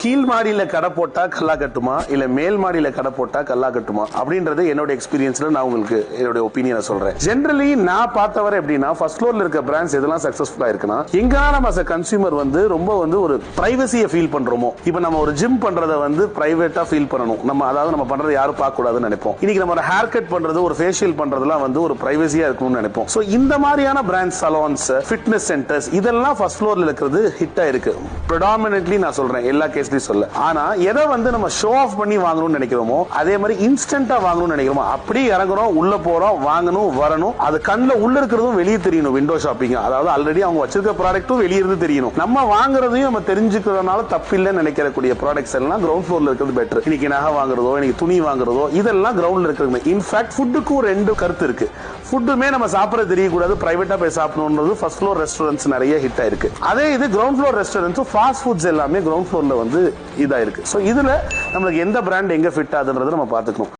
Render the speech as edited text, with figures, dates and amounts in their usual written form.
கீழ் மாடியில கடை போட்டா கல்லா கட்டுமா இல்ல மேல் மாடியில கடை போட்டா கல்லா கட்டுமா அப்படின்றது என்னோட எக்ஸ்பீரியன்ஸ்ல நான் உங்களுக்கு என்னோட ஒப்பீனியனை சொல்றேன். ஜெனரலி நான் பார்த்தவரை எப்படின்னா ஃபர்ஸ்ட் ஃப்ளோர்ல இருக்க பிராண்ட்ஸ் எதெல்லாம் சக்சஸ்ஃபுல்லா இருக்குன்னா எங்க நம்ம கன்சியூமர் ரொம்ப ஒரு பிரைவசியை ஃபீல் பண்றோமோ. இப்ப நம்ம ஒரு ஜிம் பண்றத பிரைவேட்டா ஃபீல் பண்ணணும். நம்ம அதாவது நம்ம பண்றது யாரும் பார்க்க கூடாதுன்னு நினைப்போம். இன்னைக்கு நம்ம ஒரு ஹேர் கட் பண்றது ஒரு ஃபேஷியல் பண்றதுலாம் ஒரு பிரைவசியா இருக்கணும்னு நினைப்போம். சோ இந்த மாதிரியான பிராண்ட் சலூன்ஸ் ஃபிட்னஸ் சென்டர்ஸ் இதெல்லாம் ஃபர்ஸ்ட் ஃப்ளோர்ல இருக்கிறது ஹிட் ஆயிருக்கு. ப்ரெடாமினன்ட்லி நான் சொல்றேன், எல்லா கேஸ்லயும் சொல்ல. ஆனா எதை நம்ம ஷோ ஆஃப் பண்ணி வாங்கணும்னு நினைக்கிறோமோ அதே மாதிரி இன்ஸ்டன்டா வாங்கணும்னு நினைக்கிறோமோ அப்படி இறங்குறோம், உள்ள போறோம், வாங்கணும், வரணும். அது கண்ணுல உள்ள இருக்கிறதும் வெளியே தெரியணும். விண்டோ ஷாப்பிங், அதாவது ஆல்ரெடி அவங்க வச்சிருக்க ப்ராடக்ட்டும் வெளியே இருந்து தெரியணும். நம்ம வாங்குறதையும் நம்ம தெரிஞ்சுக்கிறதுனால தப்பு இல்லைன்னு நினைக்கக்கூடிய ப்ராடக்ட்ஸ் எல்லாம் கிரவுண்ட் ஃப்ளோர்ல இருக்கிறது பெட்டர். இன்னைக்கு நகை வாங்குறதோ இன்னைக்கு துணி வாங்குறதோ இதெல்லாம் கிரவுண்ட்ல இருக்கிறது. இன்ஃபேக்ட் ஃபுட்டுக்கும் ரெண்டு கருத்து இருக்கு. ஃபுட்டுமே நம்ம சாப்பிட தெரியக்கூடாது, பிரைவேட்டா போய் சாப்பிடணும்ன்றது ஃபர்ஸ்ட் ஃப்ளோர் ரெஸ்டாரண்ட்ஸ் நிறைய ஹிட் ஆயிருக்கு. அதே இது ground floor restaurants fast foods எல்லாமே கிரவுண்ட் ஃப்ளோர்ல இதா இருக்கு. சோ இதுல நம்மளுக்கு எந்த பிராண்ட் எங்க ஃபிட் ஆகுதுன்றதை நம்ம பாத்துக்கணும்.